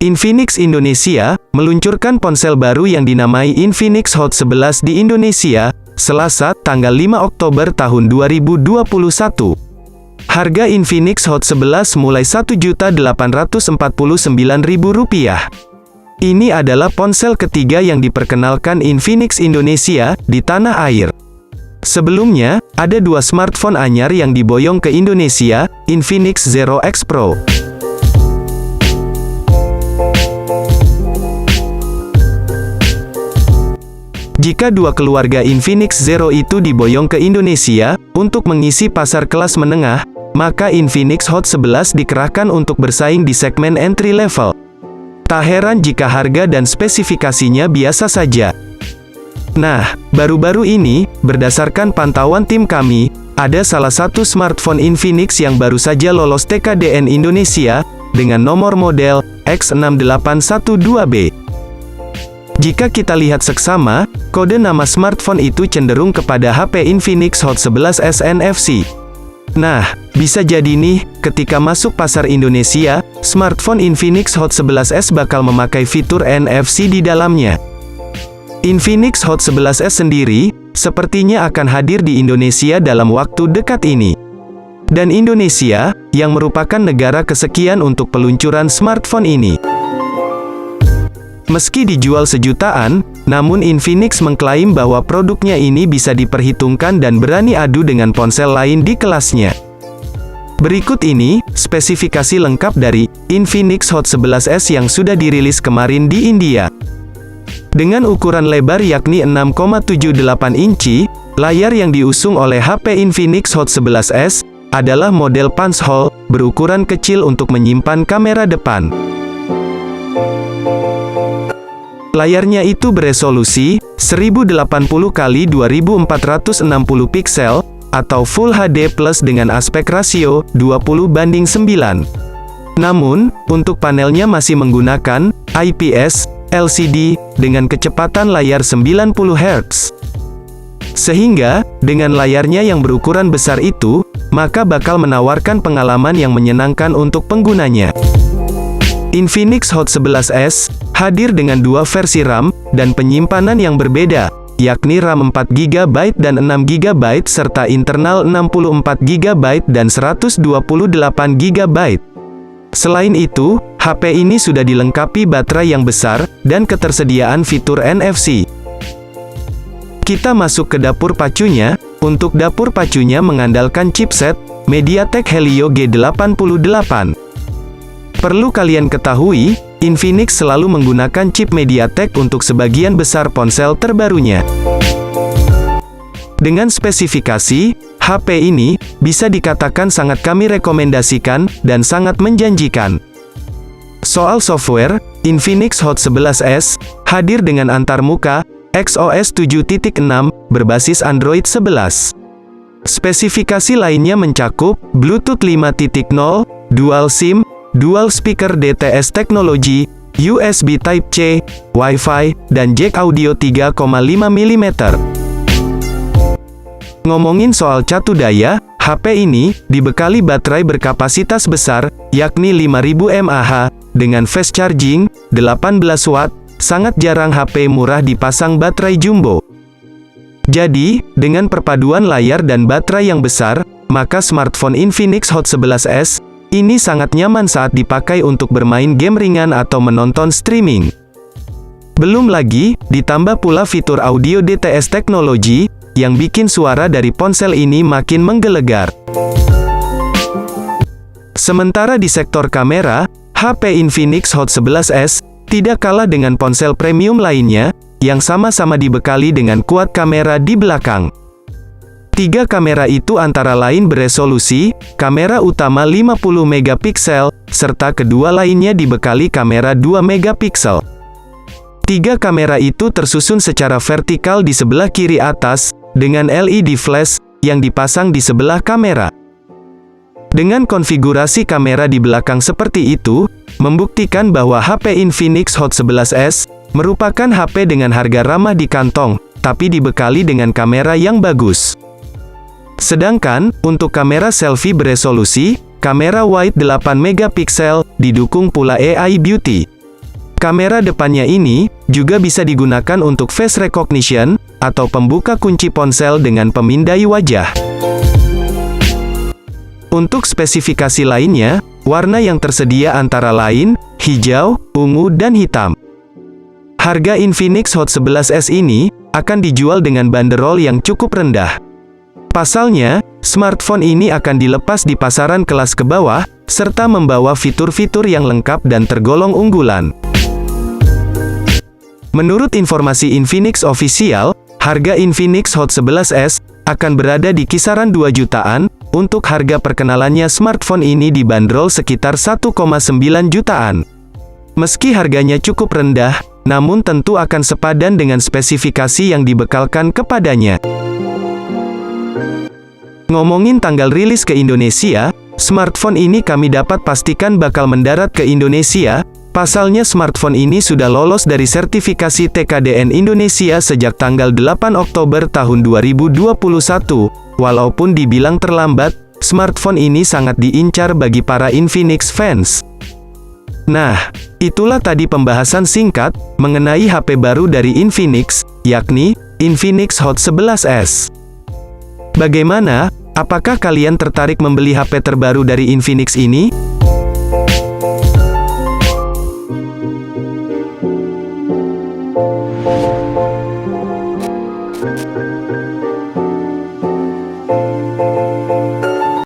Infinix Indonesia meluncurkan ponsel baru yang dinamai Infinix Hot 11 di Indonesia, Selasa, tanggal 5 Oktober tahun 2021. Harga Infinix Hot 11 mulai Rp1.849.000. Ini adalah ponsel ketiga yang diperkenalkan Infinix Indonesia di tanah air. Sebelumnya, ada dua smartphone anyar yang diboyong ke Indonesia, Infinix Zero X Pro. Jika dua keluarga Infinix Zero itu diboyong ke Indonesia, untuk mengisi pasar kelas menengah, maka Infinix Hot 11 dikerahkan untuk bersaing di segmen entry level. Tak heran jika harga dan spesifikasinya biasa saja. Nah, baru-baru ini, berdasarkan pantauan tim kami, ada salah satu smartphone Infinix yang baru saja lolos TKDN Indonesia, dengan nomor model X6812B. Jika kita lihat seksama, kode nama smartphone itu cenderung kepada HP Infinix Hot 11S NFC. Nah, bisa jadi nih, ketika masuk pasar Indonesia, smartphone Infinix Hot 11S bakal memakai fitur NFC di dalamnya. Infinix Hot 11S sendiri, sepertinya akan hadir di Indonesia dalam waktu dekat ini. Dan Indonesia, yang merupakan negara kesekian untuk peluncuran smartphone ini. Meski dijual sejutaan, namun Infinix mengklaim bahwa produknya ini bisa diperhitungkan dan berani adu dengan ponsel lain di kelasnya. Berikut ini, spesifikasi lengkap dari Infinix Hot 11S yang sudah dirilis kemarin di India. Dengan ukuran lebar yakni 6,78 inci, layar yang diusung oleh HP Infinix Hot 11S adalah model punch hole, berukuran kecil untuk menyimpan kamera depan. Layarnya itu beresolusi 1080x2460 piksel, atau Full HD Plus dengan aspek rasio 20:9. Namun, untuk panelnya masih menggunakan IPS LCD dengan kecepatan layar 90 Hz. Sehingga, dengan layarnya yang berukuran besar itu, maka bakal menawarkan pengalaman yang menyenangkan untuk penggunanya. Infinix Hot 11S hadir dengan dua versi RAM dan penyimpanan yang berbeda, yakni RAM 4GB dan 6GB serta internal 64GB dan 128GB. Selain itu, HP ini sudah dilengkapi baterai yang besar dan ketersediaan fitur NFC. Kita masuk ke dapur pacunya. Untuk dapur pacunya mengandalkan chipset MediaTek Helio G88. Perlu kalian ketahui, Infinix selalu menggunakan chip MediaTek untuk sebagian besar ponsel terbarunya. Dengan spesifikasi, HP ini bisa dikatakan sangat kami rekomendasikan dan sangat menjanjikan. Soal software, Infinix Hot 11S hadir dengan antarmuka XOS 7.6 berbasis Android 11. Spesifikasi lainnya mencakup Bluetooth 5.0, Dual SIM, Dual Speaker DTS Teknologi, USB Type-C, Wi-Fi, dan jack audio 3,5 mm. Ngomongin soal catu daya, HP ini dibekali baterai berkapasitas besar, yakni 5000 mAh, dengan fast charging, 18 Watt, sangat jarang HP murah dipasang baterai jumbo. Jadi, dengan perpaduan layar dan baterai yang besar, maka smartphone Infinix Hot 11S ini sangat nyaman saat dipakai untuk bermain game ringan atau menonton streaming. Belum lagi, ditambah pula fitur audio DTS Teknologi, yang bikin suara dari ponsel ini makin menggelegar. Sementara di sektor kamera, HP Infinix Hot 11S tidak kalah dengan ponsel premium lainnya, yang sama-sama dibekali dengan kuat kamera di belakang. Tiga kamera itu antara lain beresolusi, kamera utama 50 megapiksel, serta kedua lainnya dibekali kamera 2 megapiksel. Tiga kamera itu tersusun secara vertikal di sebelah kiri atas, dengan LED flash, yang dipasang di sebelah kamera. Dengan konfigurasi kamera di belakang seperti itu, membuktikan bahwa HP Infinix Hot 11S, merupakan HP dengan harga ramah di kantong, tapi dibekali dengan kamera yang bagus. Sedangkan, untuk kamera selfie beresolusi, kamera wide 8 megapiksel, didukung pula AI Beauty. Kamera depannya ini juga bisa digunakan untuk face recognition atau pembuka kunci ponsel dengan pemindai wajah. Untuk spesifikasi lainnya, warna yang tersedia antara lain hijau, ungu, dan hitam. Harga Infinix Hot 11s ini akan dijual dengan banderol yang cukup rendah. Pasalnya, smartphone ini akan dilepas di pasaran kelas ke bawah, serta membawa fitur-fitur yang lengkap dan tergolong unggulan. Menurut informasi Infinix Official, harga Infinix Hot 11s akan berada di kisaran 2 jutaan, untuk harga perkenalannya smartphone ini dibanderol sekitar 1,9 jutaan. Meski harganya cukup rendah, namun tentu akan sepadan dengan spesifikasi yang dibekalkan kepadanya. Ngomongin tanggal rilis ke Indonesia, smartphone ini kami dapat pastikan bakal mendarat ke Indonesia. Pasalnya smartphone ini sudah lolos dari sertifikasi TKDN Indonesia sejak tanggal 8 Oktober tahun 2021. Walaupun dibilang terlambat, smartphone ini sangat diincar bagi para Infinix fans. Nah, itulah tadi pembahasan singkat mengenai HP baru dari Infinix, yakni Infinix Hot 11s. Bagaimana? Apakah kalian tertarik membeli HP terbaru dari Infinix ini?